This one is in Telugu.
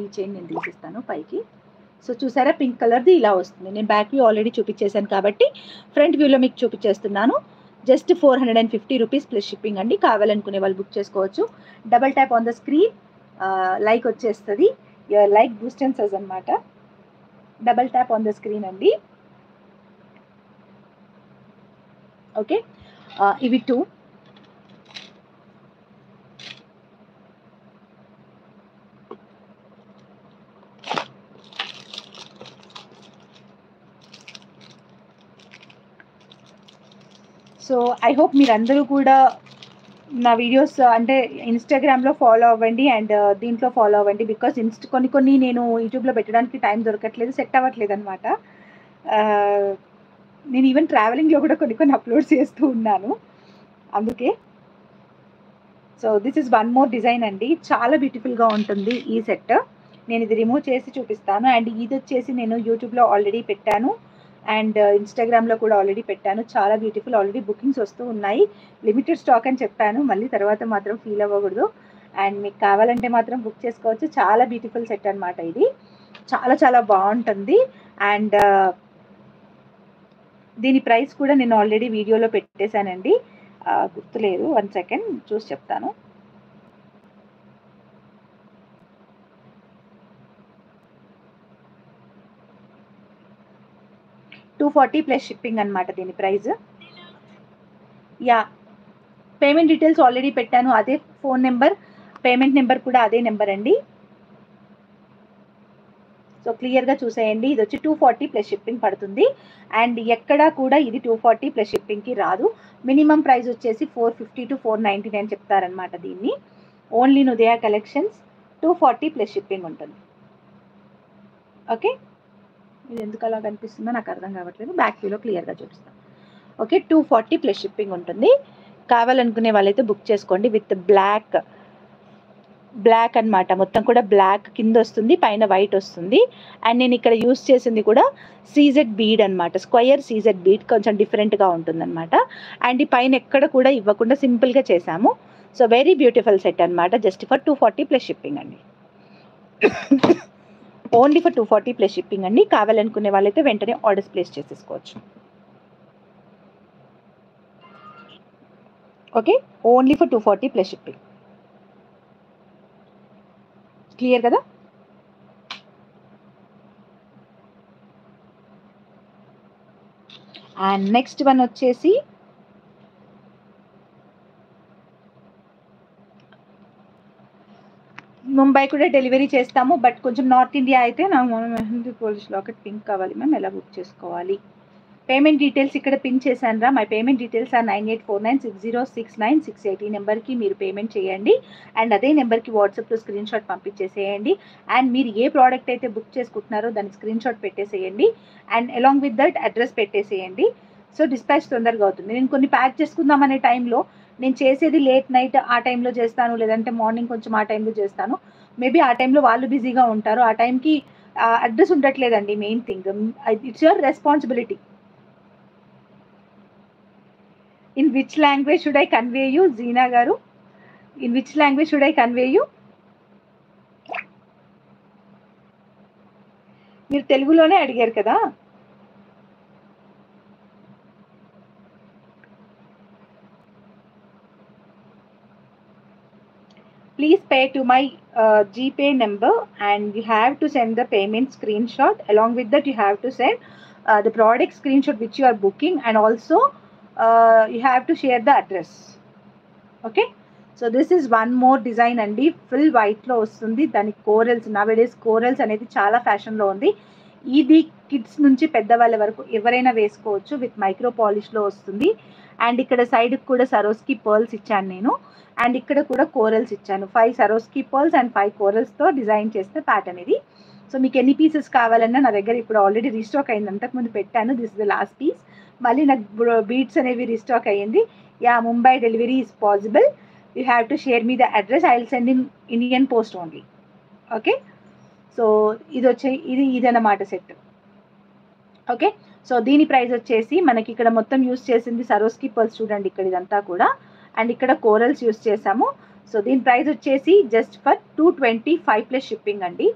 ఈ చైన్ నేను తీసిస్తాను పైకి. సో చూసారా పింక్ కలర్ది ఇలా వస్తుంది. నేను బ్యాక్ వ్యూ ఆల్రెడీ చూపించేశాను కాబట్టి ఫ్రంట్ వ్యూలో మీకు చూపించేస్తున్నాను. జస్ట్ 450 రూపీస్ ప్లస్ షిప్పింగ్ అండి. కావాలనుకునే వాళ్ళు బుక్ చేసుకోవచ్చు. Double tap on the screen, like వచ్చేస్తుంది. లైక్ బూస్ట్ అండ్ సజ్ అనమాట. Double tap on the screen అండి. ఓకే, ఇవి 2. సో ఐ హోప్ మీరందరూ కూడా నా వీడియోస్ అంటే ఇన్స్టాగ్రామ్లో ఫాలో అవ్వండి అండ్ దీంట్లో ఫాలో అవ్వండి. బికాస్ కొన్ని నేను యూట్యూబ్లో పెట్టడానికి టైం దొరకట్లేదు, సెట్ అవ్వట్లేదు అనమాట. నేను ఈవెన్ ట్రావెలింగ్లో కూడా కొన్ని అప్లోడ్ చేస్తూ ఉన్నాను అందుకే. So this is one more design అండి. చాలా బ్యూటిఫుల్గా ఉంటుంది ఈ సెట్. నేను ఇది రిమూవ్ చేసి చూపిస్తాను. అండ్ ఇది వచ్చేసి నేను యూట్యూబ్లో ఆల్రెడీ పెట్టాను అండ్ ఇన్స్టాగ్రామ్లో కూడా ఆల్రెడీ పెట్టాను. చాలా బ్యూటిఫుల్. ఆల్రెడీ బుకింగ్స్ వస్తూ ఉన్నాయి. లిమిటెడ్ స్టాక్ అని చెప్పాను, మళ్ళీ తర్వాత మాత్రం ఫీల్ అవ్వకూడదు. అండ్ మీకు కావాలంటే మాత్రం బుక్ చేసుకోవచ్చు. చాలా బ్యూటిఫుల్ సెట్ అనమాట ఇది. చాలా చాలా బాగుంటుంది. అండ్ దీని ప్రైస్ కూడా నేను ఆల్రెడీ వీడియోలో పెట్టేశానండి. గుర్తులేదు, 1 సెకండ్ చూసి చెప్తాను. $240 ప్లస్ షిప్పింగ్ అనమాట దీని price. Yeah, payment details already పెట్టాను. అదే ఫోన్ నెంబర్, పేమెంట్ నెంబర్ కూడా అదే నెంబర్ అండి. సో క్లియర్గా చూసేయండి. ఇది వచ్చి 240 ప్లస్ షిప్పింగ్ పడుతుంది. అండ్ ఎక్కడా కూడా ఇది 240 ప్లస్ షిప్పింగ్కి రాదు. మినిమం ప్రైస్ వచ్చేసి 450 to 499 చెప్తారనమాట దీన్ని. ఓన్లీ ఉదయ కలెక్షన్స్ 240 ప్లస్ షిప్పింగ్ ఉంటుంది. ఓకే, ఇది ఎందుకు అలా కనిపిస్తుందో నాకు అర్థం కావట్లేదు. బ్యాక్ వ్యూలో క్లియర్గా చూపిస్తాను. ఓకే, 240 ప్లస్ షిప్పింగ్ ఉంటుంది. కావాలనుకునే వాళ్ళైతే బుక్ చేసుకోండి. విత్ బ్లాక్ అనమాట. మొత్తం కూడా బ్లాక్ కింద వస్తుంది, పైన వైట్ వస్తుంది. అండ్ నేను ఇక్కడ యూస్ చేసింది కూడా సీజెడ్ బీడ్ అనమాట. స్క్వయర్ సీజెడ్ బీడ్, కొంచెం డిఫరెంట్గా ఉంటుందన్నమాట. అండ్ ఈ పైన ఎక్కడ కూడా ఇవ్వకుండా సింపుల్గా చేసాము. సో వెరీ బ్యూటిఫుల్ సెట్ అనమాట. జస్ట్ ఫర్ 240 ప్లస్ షిప్పింగ్ అండి. ఓన్లీ ఫర్ 240 ప్లస్ షిప్పింగ్ అండి. కావాలనుకునే వాళ్ళైతే వెంటనే ఆర్డర్స్ ప్లేస్ చేసేసుకోవచ్చు. Okay, only for 240 plus shipping. Clear కదా? అండ్ నెక్స్ట్ వన్ వచ్చేసి ముంబై కూడా డెలివరీ చేస్తాము. బట్ కొంచెం నార్త్ ఇండియా అయితే నాకు మెహందీ పోలిష్ లాకెట్ పింక్ కావాలి మ్యామ్, ఎలా బుక్ చేసుకోవాలి? పేమెంట్ డీటెయిల్స్ ఇక్కడ పిన్ చేశాను రా. My payment details are 9849606968. ఈ నెంబర్కి మీరు పేమెంట్ చేయండి. అండ్ అదే నెంబర్కి వాట్సాప్లో స్క్రీన్ షాట్ పంపించేసేయండి. అండ్ మీరు ఏ ప్రోడక్ట్ అయితే బుక్ చేసుకుంటున్నారో దాని స్క్రీన్ షాట్ పెట్టేసేయండి. And along with that address పెట్టేసేయండి. సో డిస్పాచ్ తొందరగా అవుతుంది. నేను కొన్ని ప్యాక్ చేసుకుందాం అనే టైంలో నేను చేసేది లేట్ నైట్ ఆ టైంలో చేస్తాను, లేదంటే మార్నింగ్ కొంచెం ఆ టైంలో చేస్తాను. మేబీ ఆ టైంలో వాళ్ళు బిజీగా ఉంటారు. ఆ టైంకి అడ్రస్ ఉండట్లేదండి. Main thing, it's your responsibility. In which language should I convey you, Zeena garu? In which language should I convey you? మీరు తెలుగులోనే అడిగారు కదా. Please pay to my GPay number and you have to send the payment screenshot. Along with that you have to send the product screenshot which you are booking, and also you have to share the address. Okay, so this is one more design అండి. ఫుల్ వైట్లో వస్తుంది. దానికి కోరల్స్, నవేడేస్ కోరల్స్ అనేది చాలా ఫ్యాషన్లో ఉంది. ఇది కిడ్స్ నుంచి పెద్దవాళ్ళ వరకు ఎవరైనా వేసుకోవచ్చు. విత్ మైక్రో పాలిష్లో వస్తుంది. అండ్ ఇక్కడ సైడ్కి కూడా సరోస్కి పర్ల్స్ ఇచ్చాను నేను. అండ్ ఇక్కడ కూడా కోరల్స్ ఇచ్చాను. 5 సరోస్కి పర్ల్స్ అండ్ 5 కోరల్స్తో డిజైన్ చేస్తే ప్యాటర్న్ ఇది. సో మీకు ఎన్ని పీసెస్ కావాలన్నా నా దగ్గర ఇప్పుడు ఆల్రెడీ రీస్టాక్ అయింది. అంతకుముందు పెట్టాను. This is the last piece. మళ్ళీ నాకు బీడ్స్ అనేవి రీస్టాక్ అయ్యింది. Yeah, Mumbai delivery is possible. You have to share me the address. I will send in Indian post only. Okay, so ఇది అన్నమాట సెట్. ఓకే, సో దీని ప్రైస్ వచ్చేసి మనకి ఇక్కడ మొత్తం యూస్ చేసింది సరోస్కి పర్ల్స్ చూడండి ఇక్కడ ఇదంతా కూడా. అండ్ ఇక్కడ కోరల్స్ యూస్ చేసాము. సో దీని ప్రైస్ వచ్చేసి జస్ట్ ఫర్ 225 ప్లస్ షిప్పింగ్ అండి.